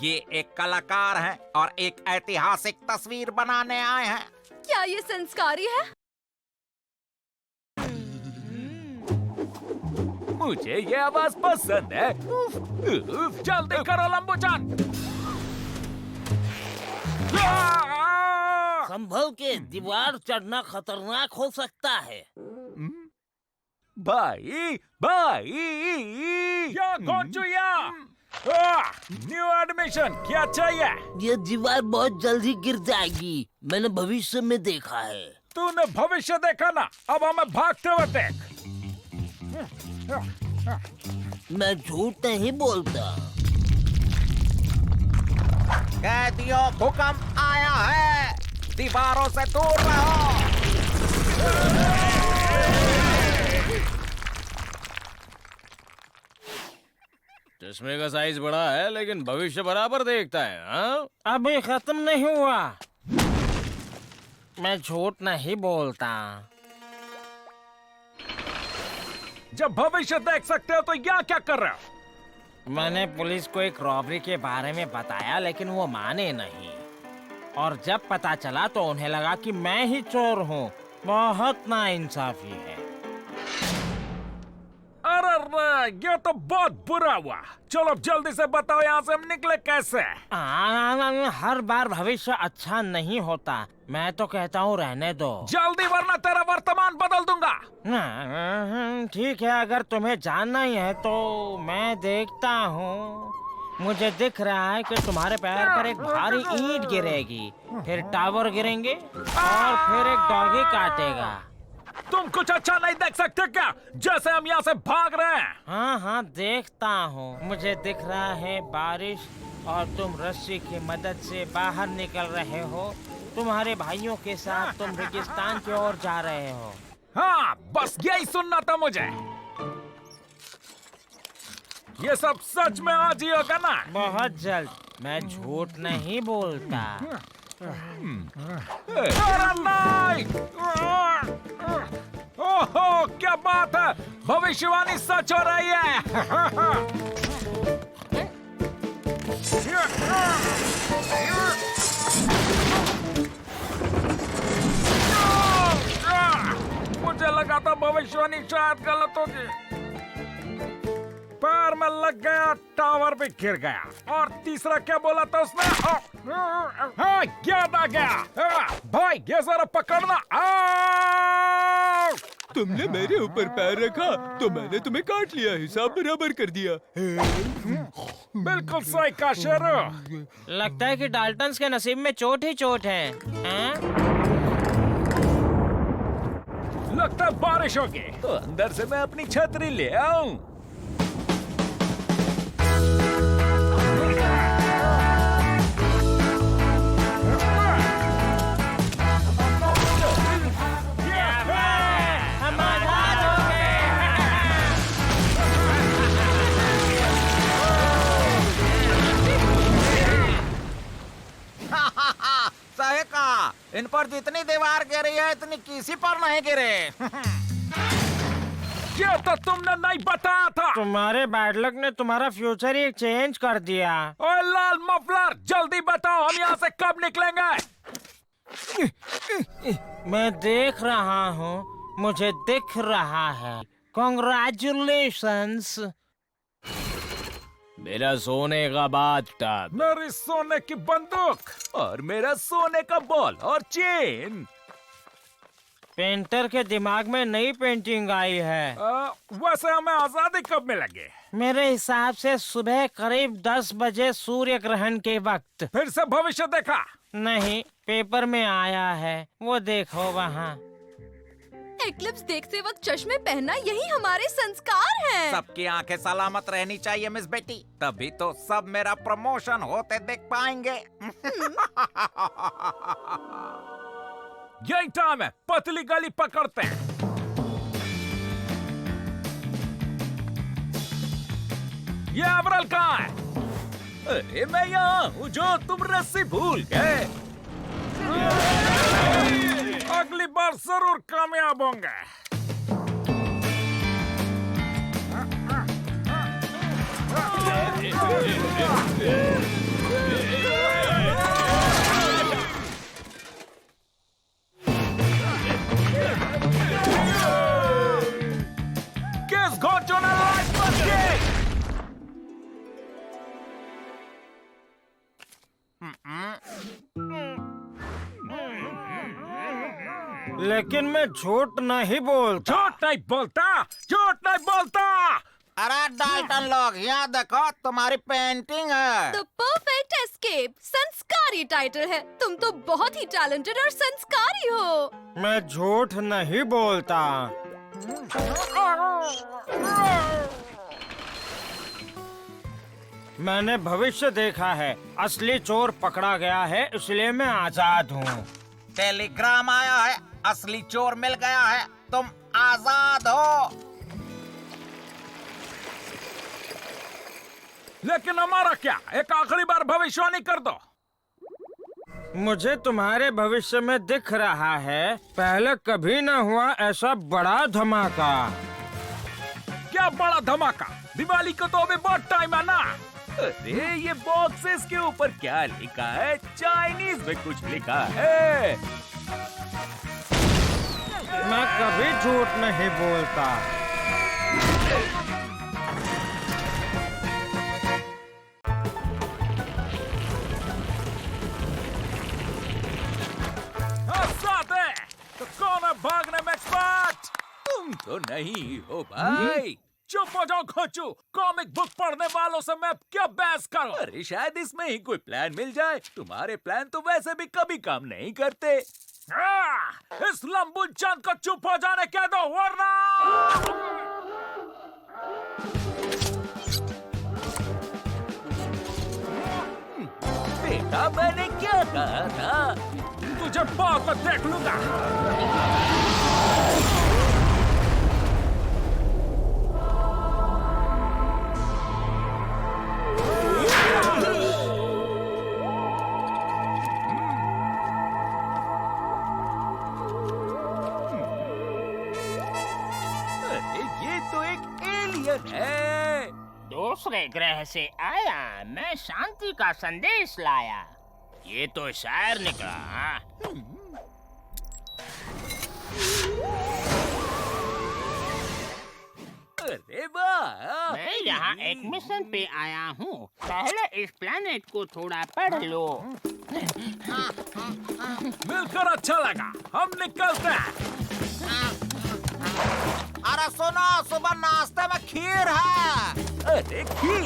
ये एक कलाकार हैं और एक ऐतिहासिक तस्वीर बनाने आए हैं। क्या ये संस्कारी है? मुझे ये आवाज पसंद है। जल्दी करो लंबू-चान। संभल के दीवार चढ़ना खतरनाक हो सकता है। भाई न्यू एडमिशन क्या चाहिए? ये दीवार बहुत जल्दी गिर जाएगी, मैंने भविष्य में देखा है। तूने भविष्य देखा ना, अब हमें भागते हुए देख। मैं झूठ नहीं बोलता। कैदियों, भूकंप आया है, दीवारों से दूर रहो। चश्मे का साइज बड़ा है लेकिन भविष्य बराबर देखता है। हाँ? अभी खत्म नहीं हुआ। मैं झूठ नहीं बोलता। जब भविष्य देख सकते हो तो यहाँ क्या कर रहे हो? मैंने पुलिस को एक रॉबरी के बारे में बताया लेकिन वो माने नहीं, और जब पता चला तो उन्हें लगा कि मैं ही चोर हूँ। बहुत नाइंसाफी है। अरे ये तो बहुत बुरा हुआ। चलो अब जल्दी से बताओ यहाँ से हम निकले कैसे? हर बार भविष्य अच्छा नहीं होता। मैं तो कहता हूँ रहने दो। जल्दी वरना तेरा वर्तमान बदल दूंगा। ठीक है, अगर तुम्हें जानना ही है तो मैं देखता हूँ। मुझे दिख रहा है कि तुम्हारे पैर पर एक भारी ईंट गिरेगी, फिर टावर गिरेंगे और फिर एक डॉगी काटेगा। तुम कुछ अच्छा नहीं देख सकते क्या? जैसे हम यहाँ से भाग रहे हैं। हाँ हाँ देखता हूँ। मुझे दिख रहा है बारिश और तुम रस्सी की मदद से बाहर निकल रहे हो। तुम्हारे भाइयों के साथ तुम रेगिस्तान की ओर जा रहे हो। हाँ, बस यही सुनना था मुझे। ये सब सच में आज ही होगा ना? बहुत जल्द। मैं झूठ नहीं बोलता। अरे नहीं! ओहो, क्या बात है! भविष्यवाणी सच हो रही है। मुझे लगा था भविष्यवाणी शायद गलत होगी। पैर में लग गया, टावर भी गिर गया। और तीसरा क्या बोला था उसने? हाँ, याद आ गया। भाई ये जरा पकड़ना। तुमने मेरे ऊपर पैर रखा तो मैंने तुम्हें काट लिया, हिसाब बराबर कर दिया। बिल्कुल सही कहा शेरू। लगता है कि डाल्टन्स के नसीब में चोट ही चोट है। लगता है बारिश होगी, तो अंदर से मैं अपनी छतरी ले आऊं। सही कहा, इन पर जितनी दीवार गिरी है इतनी किसी पर नहीं गिरे। ये तो तुमने नहीं बताया था। तुम्हारे बैड लक ने तुम्हारा फ्यूचर ही चेंज कर दिया। ओए लाल मफलर, जल्दी बताओ हम यहाँ से कब निकलेंगे? मैं देख रहा हूँ, मुझे दिख रहा है। Congratulations। मेरा सोने का बाथटब, मेरी सोने की बंदूक और मेरा सोने का बॉल और चेन। पेंटर के दिमाग में नई पेंटिंग आई है। वैसे हमें आजादी कब मिलेगी? मेरे हिसाब से सुबह करीब 10 बजे सूर्य ग्रहण के वक्त। फिर से भविष्य देखा? नहीं, पेपर में आया है, वो देखो वहाँ। एक्लिप्स देखते वक्त चश्मे पहनना यही हमारे संस्कार हैं। सबकी आंखें सलामत रहनी चाहिए मिस बेटी, तभी तो सब मेरा प्रमोशन होते देख पाएंगे। यही टाइम है, पतली गली पकड़ते हैं। ये अवरल कहाँ है? अरे मैं यहाँ हूँ जो तुम रस्सी भूल गए। अगली बार जरूर कामयाब होंगे। लेकिन मैं झूठ नहीं बोलता। झूठ नहीं बोलता, झूठ नहीं बोलता। अरे डाल्टन लोग, यहाँ देखो तुम्हारी पेंटिंग है। द परफेक्ट एस्केप संस्कारी टाइटल है। तुम तो बहुत ही टैलेंटेड और संस्कारी हो। मैं झूठ नहीं बोलता। मैंने भविष्य देखा है। असली चोर पकड़ा गया है, इसलिए मैं आजाद हूँ। टेलीग्राम आया है, असली चोर मिल गया है, तुम आजाद हो। लेकिन हमारा क्या? एक आखिरी बार भविष्यवाणी कर दो। मुझे तुम्हारे भविष्य में दिख रहा है, पहले कभी न हुआ ऐसा बड़ा धमाका। क्या बड़ा धमाका? दिवाली को तो अभी बहुत टाइम है ना। अरे ये बॉक्सेस के ऊपर क्या लिखा है? चाइनीज में कुछ लिखा है। मैं कभी झूठ नहीं बोलता। साथ है तो कौन है भागने में एक्सपर्ट? तुम तो नहीं हो भाई। चुप हो जाओ खोचू। कॉमिक बुक पढ़ने वालों से मैं क्या बहस करूं? अरे शायद इसमें ही कोई प्लान मिल जाए। तुम्हारे प्लान तो वैसे भी कभी काम नहीं करते। इस लंबू चंद को चुप हो जाने कह दो, वरना बेटा मैंने क्या कहा था? तुझे बाद में देख लूंगा। अरे ये तो एक एलियन है। दूसरे ग्रह से आया, मैं शांति का संदेश लाया। ये तो शायर निकला। हाँ? अरे वाह! मैं यहाँ एक मिशन पे आया हूँ। पहले इस प्लेनेट को थोड़ा पढ़ लो। मिलकर अच्छा लगा। हम निकलते हैं। अरे सुनो, सुबह नाश्ते में खीर है। अरे खीर!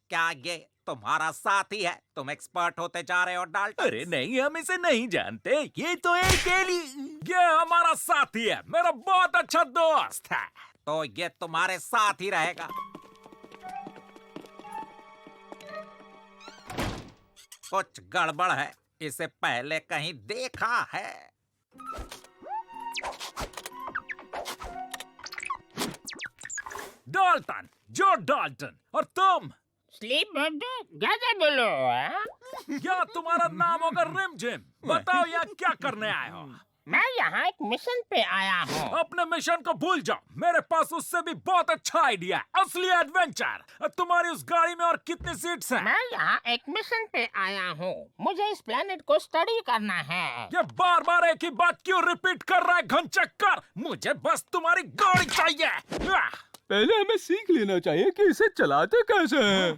क्या ये तुम्हारा साथी है? तुम एक्सपर्ट होते जा रहे हो डाल्टन। अरे नहीं, हम इसे नहीं जानते। ये तो एक एलियन। ये हमारा साथी है, मेरा बहुत अच्छा दोस्त है। तो ये तुम्हारे साथ ही रहेगा। कुछ गड़बड़ है, इसे पहले कहीं देखा है। डाल्टन, जो डाल्टन, और तुम? स्लीप क्या बोलो? क्या तुम्हारा नाम होगा रिम जिम? बताओ यहाँ क्या करने आए हो? मैं यहाँ एक मिशन पे आया हूँ। अपने मिशन को भूल जाओ, मेरे पास उससे भी बहुत अच्छा आइडिया है। असली एडवेंचर। तुम्हारी उस गाड़ी में और कितनी सीट्स हैं? मैं यहाँ एक मिशन पे आया हूँ। मुझे इस प्लेनेट को स्टडी करना है। ये बार बार एक ही बात क्यों रिपीट कर रहा है घनचक्कर? मुझे बस तुम्हारी गाड़ी चाहिए। पहले हमें सीख लेना चाहिए कि इसे चलाते कैसे हैं।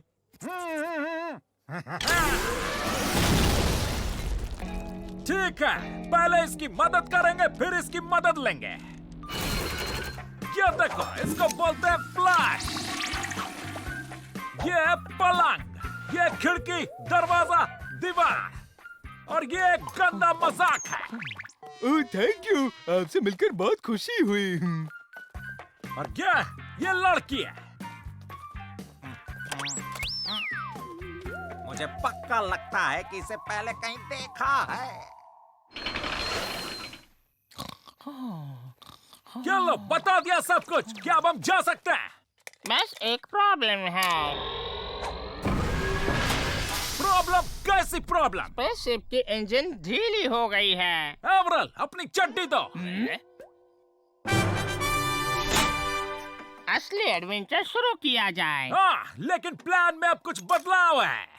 ठीक है, पहले इसकी मदद करेंगे, फिर इसकी मदद लेंगे। ये देखो, इसको बोलते हैं फ्लैश। ये है पलंग, ये खिड़की, दरवाजा, दीवार, और ये एक गंदा मजाक है। ओह थैंक यू, आपसे मिलकर बहुत खुशी हुई। और ये लड़की है। मुझे पक्का लगता है कि इसे पहले कहीं देखा है। चलो, बता दिया सब कुछ। क्या अब हम जा सकते हैं? बस एक प्रॉब्लम है। प्रॉब्लम? कैसी प्रॉब्लम? स्पेसशिप की इंजन ढीली हो गई है। एवरल, अपनी चड्डी दो। असली एडवेंचर शुरू किया जाए। हाँ, लेकिन प्लान में अब कुछ बदलाव है।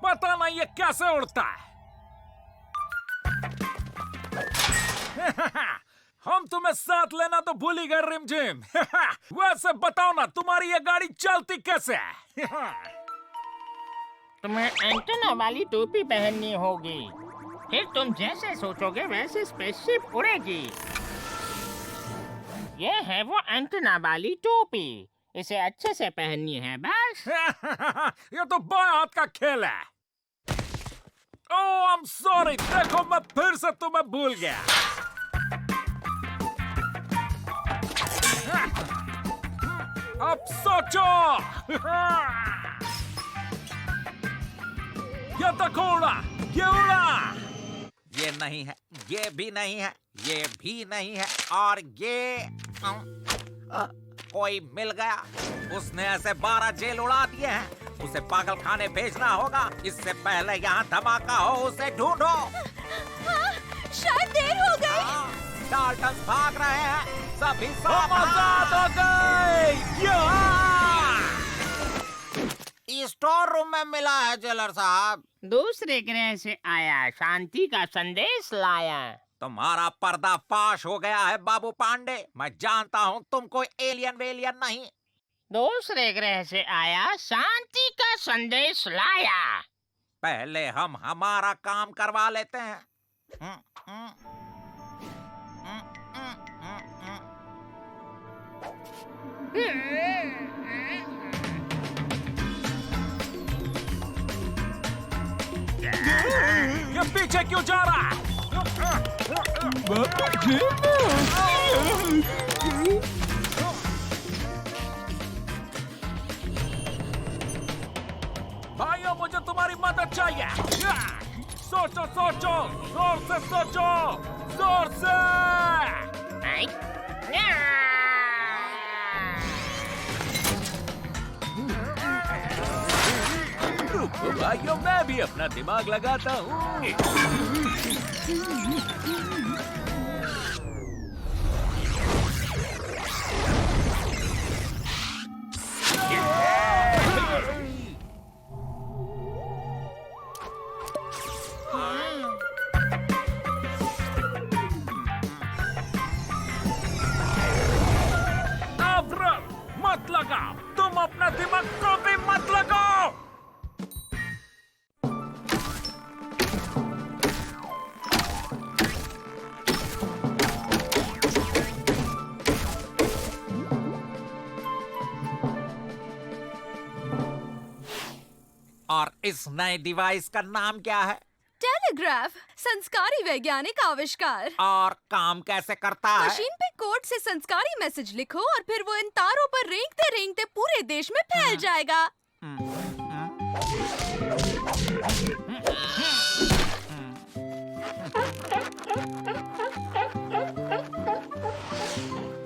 पता नहीं ये कैसे उड़ता है। हम तुम्हें साथ लेना तो भूल ही गए रिमझिम। वैसे बताओ ना, तुम्हारी ये गाड़ी चलती कैसे है? तुम्हें एंटेना वाली टोपी पहननी होगी, फिर तुम जैसे सोचोगे वैसे स्पेसशिप उड़ेगी। ये है वो एंटेना वाली टोपी, इसे अच्छे से पहननी है बस। ये तो बाएं हाथ का खेल है। ओह, आई एम सॉरी, देखो मैं फिर से तुम्हें भूल गया। अब सोचो। ये देखो उड़ा, ये उड़ा। ये नहीं है, ये भी नहीं है, ये भी नहीं है, और ये कोई मिल गया। उसने ऐसे 12 जेल उड़ा दिए हैं। उसे पागल खाने भेजना होगा। इससे पहले यहाँ धमाका हो, उसे ढूंढो। हाँ, शायद देर हो गई। डाल्टन भाग रहे हैं, सभी हम आजाद हो गए। स्टोर रूम में मिला है जेलर साहब। दूसरे ग्रह से आया, शांति का संदेश लाया। तुम्हारा पर्दाफाश हो गया है बाबू पांडे। मैं जानता हूँ तुम कोई एलियन वेलियन नहीं। दूसरे ग्रह से आया, शांति का संदेश लाया। पहले हम हमारा काम करवा लेते हैं। ये पीछे क्यों जा रहा है? भाइयों, मुझे तुम्हारी मदद चाहिए। सोचो सोचो, जोर से सोचो, जोर से। रुको भाइयों, मैं भी अपना दिमाग लगाता हूँ। अब्रल, मत लगाओ, तुम अपना दिमाग को भी मत लगाओ। और इस नए डिवाइस का नाम क्या है? टेलीग्राफ, संस्कारी वैज्ञानिक आविष्कार। और काम कैसे करता है? मशीन पे कोड से संस्कारी मैसेज लिखो और फिर वो इन तारों पर रेंगते रेंगते पूरे देश में फैल जाएगा।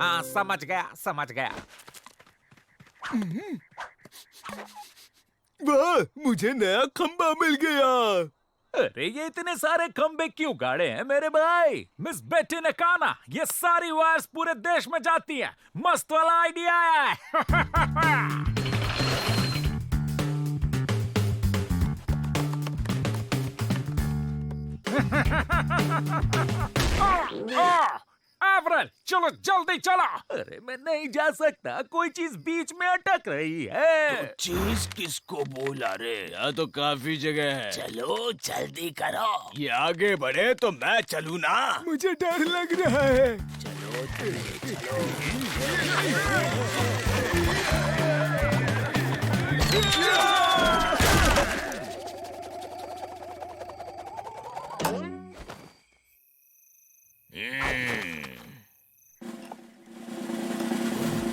हाँ, समझ गया, समझ गया। वाह, मुझे नया खंबा मिल गया। अरे, ये इतने सारे खंबे क्यों गाड़े हैं मेरे भाई? मिस बेटी ने कहा ना, ये सारी वायर्स पूरे देश में जाती हैं। मस्त वाला आइडिया है। एवरेल, चलो जल्दी चलो। अरे मैं नहीं जा सकता, कोई चीज बीच में अटक रही है। चीज किसको बोला रे? यहाँ तो काफी जगह है। चलो जल्दी करो। ये आगे बढ़े तो मैं चलूँ ना? मुझे डर लग रहा है। चलो चलो।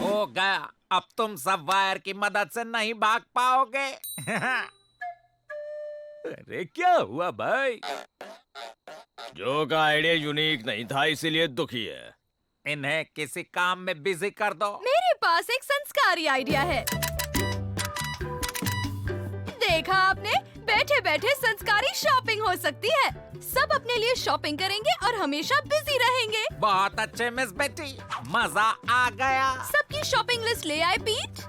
हो गया। अब तुम सब वायर की मदद से नहीं भाग पाओगे। अरे क्या हुआ भाई? जो का आइडिया यूनिक नहीं था, इसीलिए दुखी है। इन्हें किसी काम में बिजी कर दो। मेरे पास एक संस्कारी आइडिया है। देखा आपने, बैठे बैठे संस्कारी शॉपिंग हो सकती है। सब अपने लिए शॉपिंग करेंगे और हमेशा बिजी रहेंगे। बहुत अच्छे मिस बेटी, मजा आ गया। सबकी शॉपिंग लिस्ट ले आए पीट?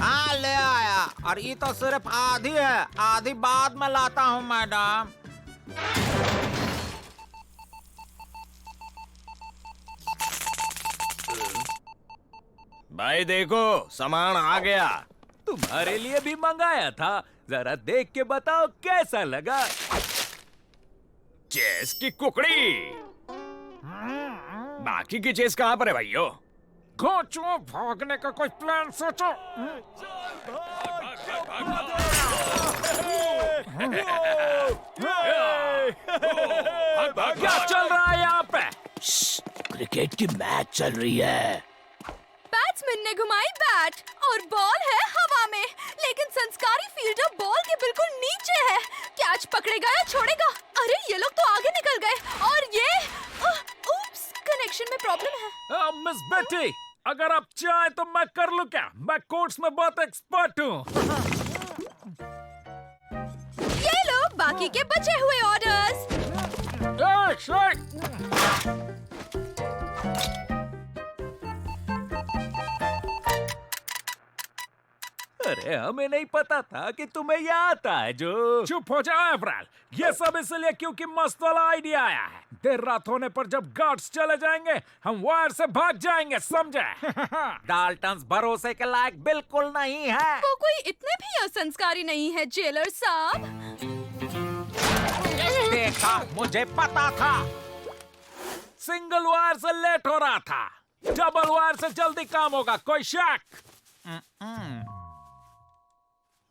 हाँ, ले आया। और ये तो सिर्फ आधी है, आधी बाद में लाता हूँ मैडम। भाई देखो, सामान आ गया। तुम्हारे लिए भी मंगाया था, जरा देख के बताओ कैसा लगा। चेस की कुकड़ी। बाकी की चेस कहाँ पर है भाइयों? घोचो, भागने का कोई प्लान सोचो। क्या चल रहा है यहाँ पे? क्रिकेट की मैच चल रही है। बैट्समैन ने घुमाई बैट और बॉल है हवा में, लेकिन संस्कारी फील्डर बॉल के बिल्कुल नीचे है। कैच पकड़ेगा या छोड़ेगा? अरे ये लोग तो आगे निकल गए और ये उप्स, कनेक्शन में प्रॉब्लम है। मिस बेटी, अगर आप चाहें तो मैं कर लूं क्या? मैं कोर्ट्स में बहुत एक्सपर्ट हूँ। ये लो बाकी के बचे हुए ऑर्डर्स। अरे हमें नहीं पता था कि तुम्हें ये आता है जो। चुप हो जाओ एवरल, ये सब इसलिए क्योंकि मस्त वाला आइडिया आया है। देर रात होने पर जब गार्ड्स चले जाएंगे हम वायर से भाग जाएंगे, समझे? डाल्टन्स भरोसे के लायक बिल्कुल नहीं है। वो कोई इतने भी असंस्कारी नहीं है जेलर साहब। देखा, मुझे पता था। सिंगल वायर से लेट हो रहा था, डबल वायर से जल्दी काम होगा, कोई शक?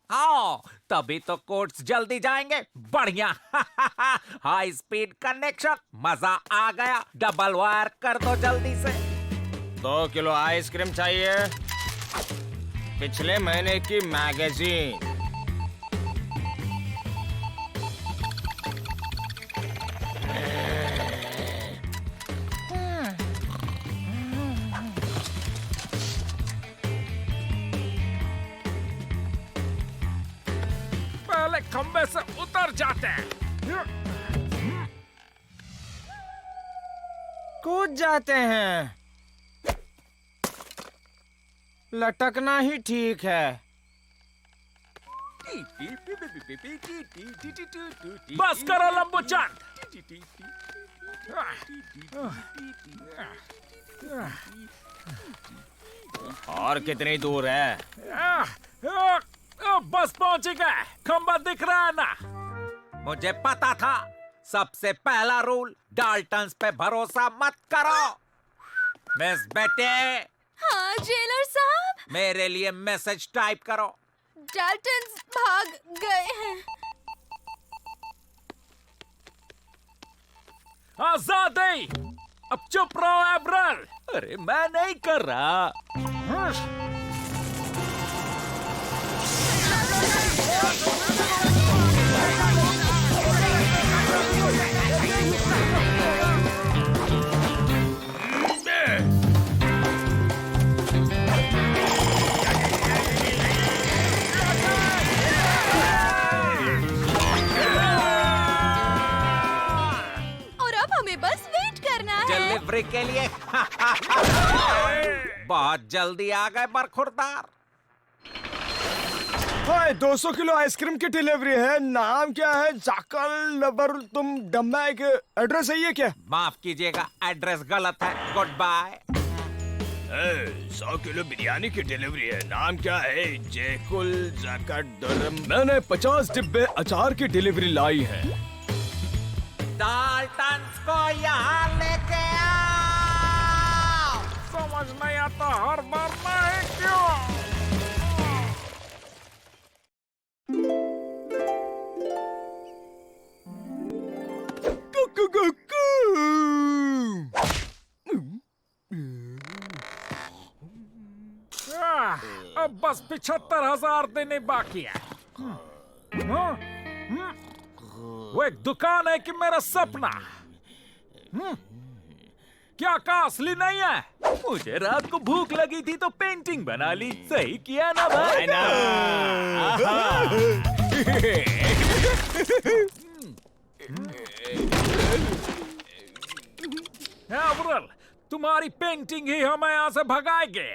हाँ, तभी तो कोर्ट्स जल्दी जाएंगे। बढ़िया। हाई स्पीड कनेक्शन, मजा आ गया। डबल वायर कर दो जल्दी से। 2 किलो आइसक्रीम चाहिए। पिछले महीने की मैगजीन। पहले खंबे से उतर जाते हैं। कूद जाते हैं। लटकना ही ठीक है। बस करो लंबू चंद। और कितनी दूर है? बस पहुंच गए, खंबा दिख रहा है ना? मुझे पता था। सबसे पहला रूल, डाल्टन्स पे भरोसा मत करो। मिस बेटे, हाँ जेलर साहब। मेरे लिए मैसेज टाइप करो। डाल्टन्स भाग गए हैं। आजादी! अब चुप रहो एवरल। अरे मैं नहीं कर रहा। और अब हमें बस वेट करना है। डिलीवरी के लिए। बहुत जल्दी आ गए बरखुरदार। हाय, 200 किलो आइसक्रीम की डिलीवरी है। नाम क्या है? जाकल लबर तुम डम्बा। के एड्रेस सही है क्या? माफ कीजिएगा, एड्रेस गलत है। Good bye. 100 किलो बिरयानी की डिलीवरी है। नाम क्या है? जयकुल जाकट दरम। मैंने 50 डिब्बे अचार की डिलीवरी लाई है। डाल्टन्स को यहाँ लेके आओ। समझ नहीं आता हर बार मैं क्यों? अब बस 75,000 देने बाकी है। वो एक दुकान है कि मेरा सपना? क्या कहा असली नहीं है? मुझे रात को भूख लगी थी तो पेंटिंग बना ली। सही किया ना भाई? एवरल, तुम्हारी पेंटिंग ही हमें यहाँ से भगाएगी।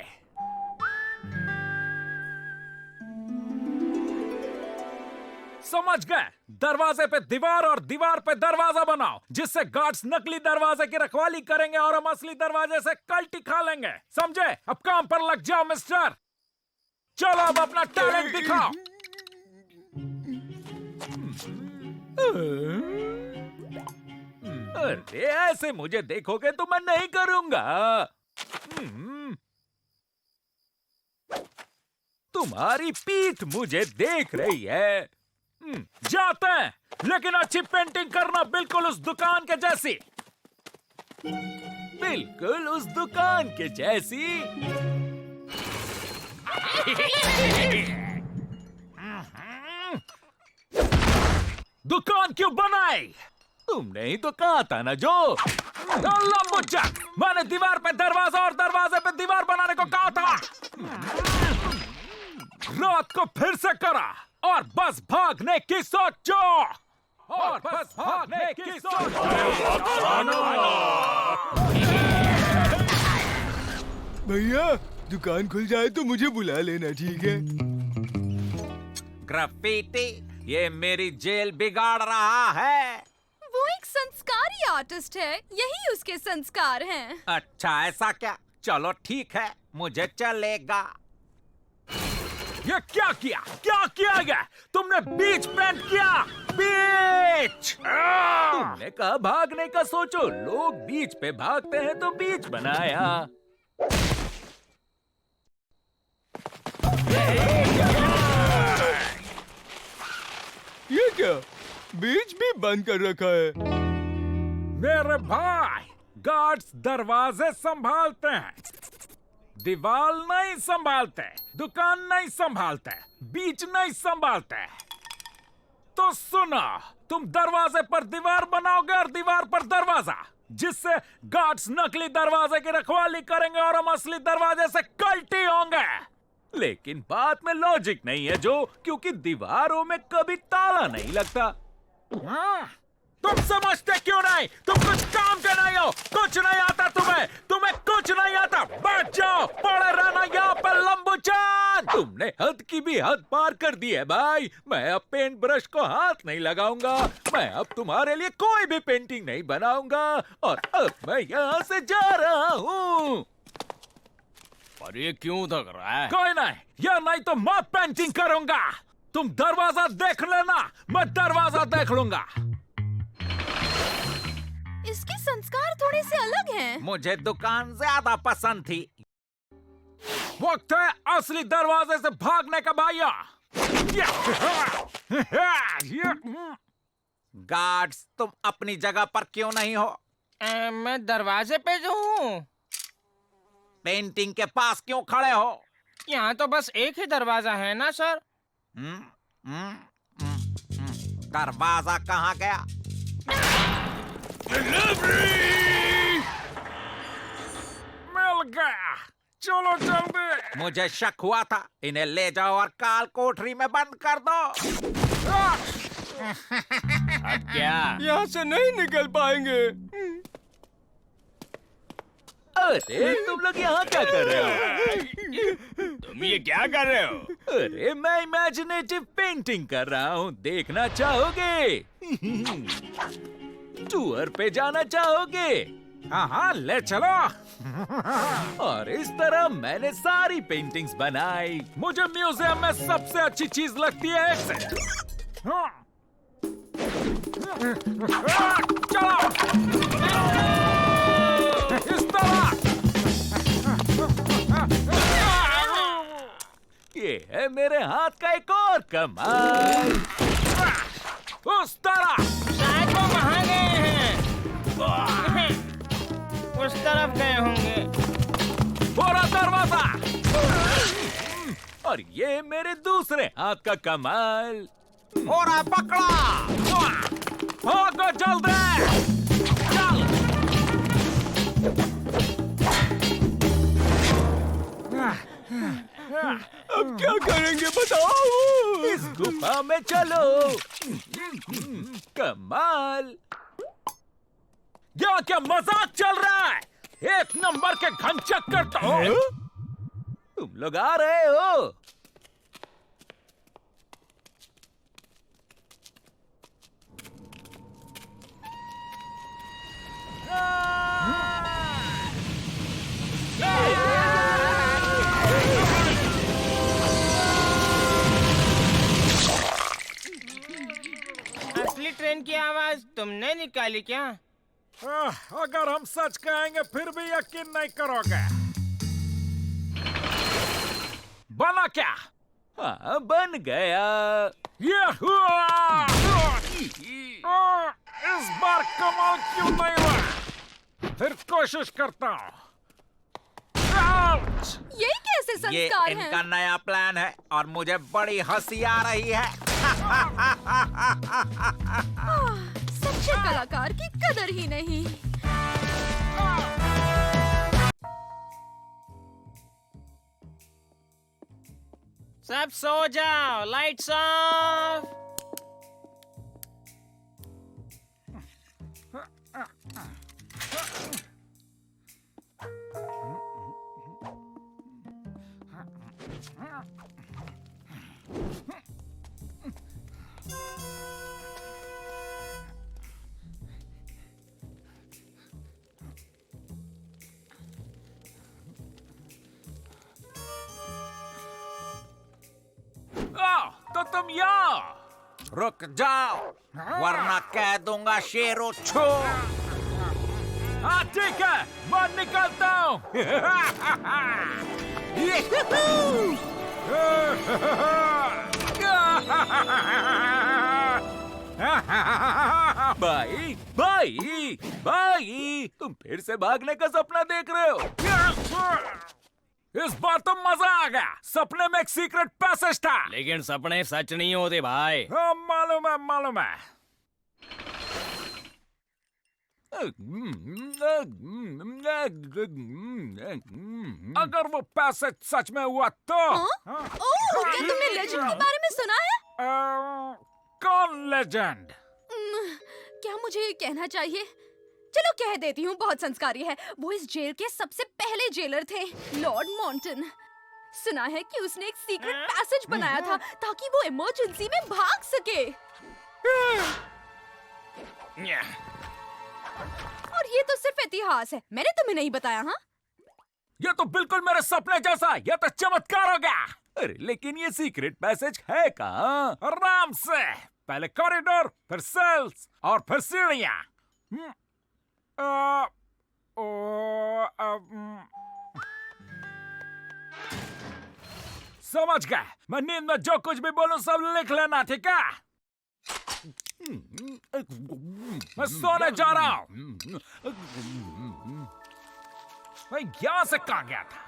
समझ गए? दरवाजे पे दीवार और दीवार पे दरवाजा बनाओ, जिससे गार्ड्स नकली दरवाजे की रखवाली करेंगे और हम असली दरवाजे से कल्टी खा लेंगे। समझे? अब काम पर लग जाओ मिस्टर। चलो अब अपना टैलेंट दिखाओ। अरे ऐसे मुझे देखोगे तो मैं नहीं करूंगा। तुम्हारी पीठ मुझे देख रही है। जाते हैं, लेकिन अच्छी पेंटिंग करना, बिल्कुल उस दुकान के जैसी। बिल्कुल उस दुकान के जैसी। दुकान क्यों बनाई? तुमने ही तो कहा था ना जो। लंबुचा, मैंने दीवार पे दरवाजा और दरवाजे पे दीवार बनाने को कहा था। रात को फिर से करा और बस भागने की सोचो। और बस भागने की सोचो। भैया दुकान खुल जाए तो मुझे बुला लेना, ठीक है? ग्राफिटी, ये मेरी जेल बिगाड़ रहा है। वो एक संस्कारी आर्टिस्ट है, यही उसके संस्कार हैं। अच्छा ऐसा क्या? चलो ठीक है, मुझे चलेगा। ये क्या किया? क्या किया गया? तुमने बीच पेंट किया। बीच! तुमने कहा भागने का सोचो, लोग बीच पे भागते हैं तो बीच बनाया। ये क्या? बीच भी बंद कर रखा है। मेरे भाई, गार्ड्स दरवाजे संभालते हैं, दीवार नहीं संभालते, दुकान नहीं संभालते, बीच नहीं संभालते। तो सुनो, तुम दरवाजे पर दीवार बनाओगे और दीवार पर दरवाजा, जिससे गार्ड्स नकली दरवाजे की रखवाली करेंगे और हम असली दरवाजे से कल्टी होंगे। लेकिन बात में लॉजिक नहीं है जो, क्योंकि दीवारों में कभी ताला नहीं लगता। तुम समझते क्यों नहीं? तुम कुछ काम के नहीं हो, कुछ नहीं आता तुम्हें, तुम्हें कुछ नहीं आता। बैठ जाओ, पड़े रहना यहाँ पर लंबुचान। तुमने हद की भी हद पार कर दी है भाई। मैं अब पेंट ब्रश को हाथ नहीं लगाऊंगा, मैं अब तुम्हारे लिए कोई भी पेंटिंग नहीं बनाऊंगा और अब मैं यहाँ से जा रहा हूँ। और ये क्यों थक रहा है? कोई नहीं, या नहीं तो मैं पेंटिंग करूंगा। तुम दरवाजा देख लेना, मैं दरवाजा देख लूंगा। इसके संस्कार थोड़े से अलग हैं। मुझे दुकान ज्यादा पसंद थी। वक्त है असली दरवाजे से भागने का भैया। गार्ड्स, तुम अपनी जगह पर क्यों नहीं हो? मैं दरवाजे पे जो हूँ। पेंटिंग के पास क्यों खड़े हो? यहाँ तो बस एक ही दरवाजा है ना सर। दरवाजा कहाँ गया? मिल गया, चलो जल्दी। मुझे शक हुआ था। इन्हें ले जाओ और काल कोठरी में बंद कर दो। अब क्या? यहाँ से नहीं निकल पाएंगे। अरे तुम लोग यहाँ क्या कर रहे हो? तुम ये क्या कर रहे हो? अरे मैं इमेजिनेटिव पेंटिंग कर रहा हूँ, देखना चाहोगे? टूर पे जाना चाहोगे? हाँ, ले चलो। और इस तरह मैंने सारी पेंटिंग्स बनाई। मुझे म्यूजियम में सबसे अच्छी चीज लगती है एक से। चलो इस तरह। ये है मेरे हाथ का एक और कमाल। उस तरह। शायद वो वहाँ गए हैं। उस तरफ गए होंगे। पूरा दरवाजा। और ये मेरे दूसरे हाथ का कमाल। और पकड़ा। भागो जल्दी। चल। अब क्या करेंगे बताओ? इस गुफा में चलो। कमाल। यहाँ क्या मजाक चल रहा है? एक नंबर के घन चक्कर तो। तुम लोग आ रहे हो? असली ट्रेन की आवाज तुमने निकाली क्या? अगर हम सच कहेंगे फिर भी यकीन नहीं करोगे। बना क्या? हाँ, बन गया। ये हुआ। इस बार कमाल क्यों नहीं हुआ? फिर कोशिश करता हूँ। यही कैसे ये संस्कार हैं? इनका नया प्लान है और मुझे बड़ी हंसी आ रही है। सच्चे कलाकार की कदर ही नहीं। सब सो जाओ, लाइट्स ऑफ। तो तुम यहाँ। रुक जाओ वरना कह दूंगा शेरो छो। हाँ ठीक है, मैं निकलता हूँ। भाई भाई भाई, तुम फिर से भागने का सपना देख रहे हो। इस बार तो मजा आ गया। सपने में एक सीक्रेट पैसेज था। लेकिन सपने सच नहीं होते भाई। हाँ, मालूम है मालूम है। अगर वो पैसेज सच में हुआ तो ओह, क्या तुमने लेजेंड के बारे में सुना है? कौन लेजेंड? क्या मुझे ये कहना चाहिए? चलो कह देती हूँ, बहुत संस्कारी है। वो इस जेल के सबसे पहले जेलर थे, लॉर्ड मॉन्टन। सुना है कि उसने एक सीक्रेट पैसेज बनाया था ताकि वो इमरजेंसी में भाग सके। और ये तो सिर्फ इतिहास है, मैंने तुम्हें नहीं बताया। हाँ, ये तो बिल्कुल मेरे सपने जैसा। ये तो चमत्कार हो गया। अरे लेकिन ये सीक्रेट पैसेज है कहाँ? आराम से। पहले कॉरिडोर, फिर सेल्स और फिर सीढ़ियाँ। समझ गए। मैं नींद में जो कुछ भी बोलूं सब लिख लेना, ठीक है? मैं सोने जा रहा हूं। मैं यहाँ से कहाँ गया था?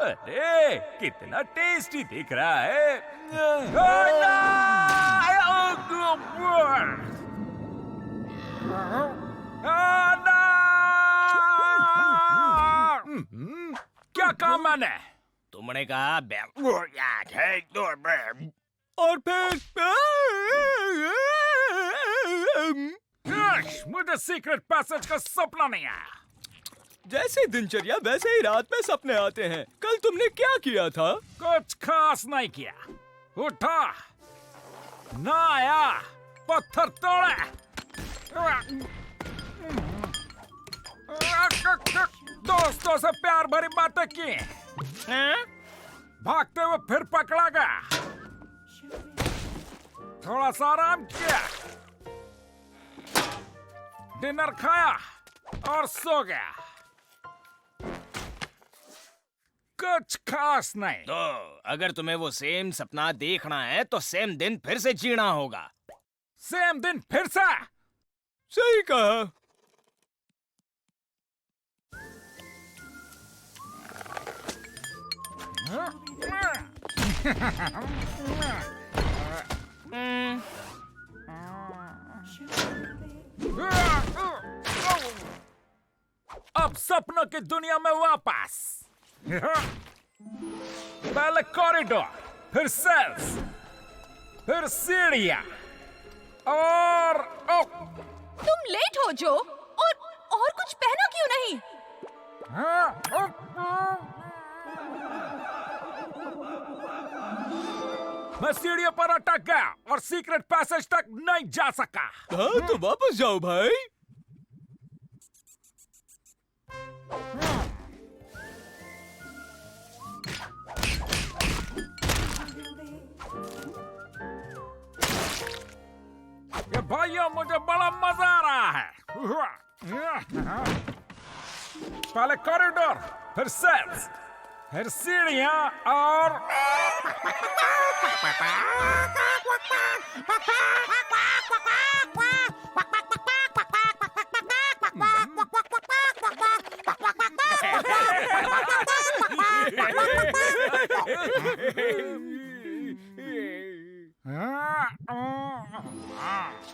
अरे कितना टेस्टी दिख रहा है। क्या कहा मैंने? तुमने कहा और फिर मुझे सीक्रेट पैसेज का सपना नहीं आया। जैसे दिनचर्या वैसे ही रात में सपने आते हैं। कल तुमने क्या किया था? कुछ खास नहीं किया। उठा, नहाया, पत्थर तोड़े, दोस्तों से प्यार भरी बातें की, भागते हुए फिर पकड़ा गया, थोड़ा सा आराम किया, डिनर खाया और सो गया। कुछ खास नहीं। तो अगर तुम्हें वो सेम सपना देखना है तो सेम दिन फिर से जीना होगा। सेम दिन फिर से? सही कहा। अब सपनों की दुनिया में वापस। पहले कॉरिडोर, फिर सेल्स, फिर सीढ़ियां और तुम लेट हो जो। और कुछ पहना क्यों नहीं? मैं सीढ़ियों पर अटक गया और सीक्रेट पैसेज तक नहीं जा सका। हाँ तो वापस जाओ भाई। मुझे बड़ा मजा आ रहा है। पहले कॉरिडोर, फिर सेल्स, फिर सीढ़ियां और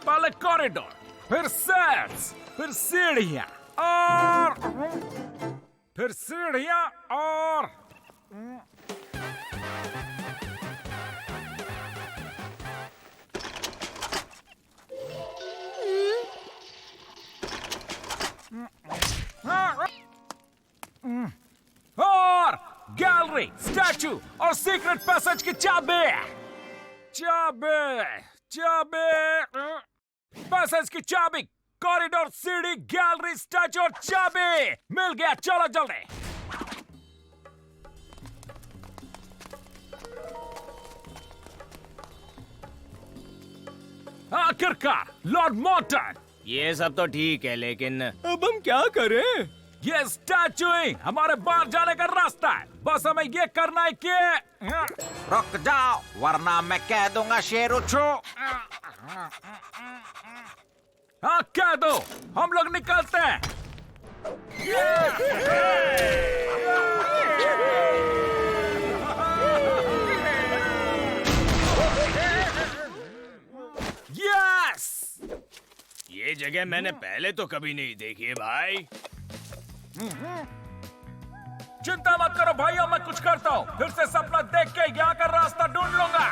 पहले कॉरिडोर, फिर सेल्स, फिर सीढ़ियां और फिर सीढ़ियां और गैलरी, स्टैचू और सीक्रेट पैसेज की चाबी। पैसेज की चाबी, कॉरिडोर, सीढ़ी, गैलरी, स्टैचू और चाबी मिल गया। चलो जल्दी। आखिरकार लॉर्ड मॉर्टन। ये सब तो ठीक है, लेकिन अब हम क्या करें? ये स्टैचू ही हमारे बाहर जाने का रास्ता है। बस हमें ये करना है कि रुक जाओ, वरना मैं कह दूंगा शेरू छू। हाँ कह दो, हम लोग निकलते हैं। यस! ये जगह मैंने पहले तो कभी नहीं देखी है भाई। चिंता मत करो भाइयों, मैं कुछ करता हूँ। फिर से सपना देख के यहाँ का रास्ता ढूंढ लूंगा।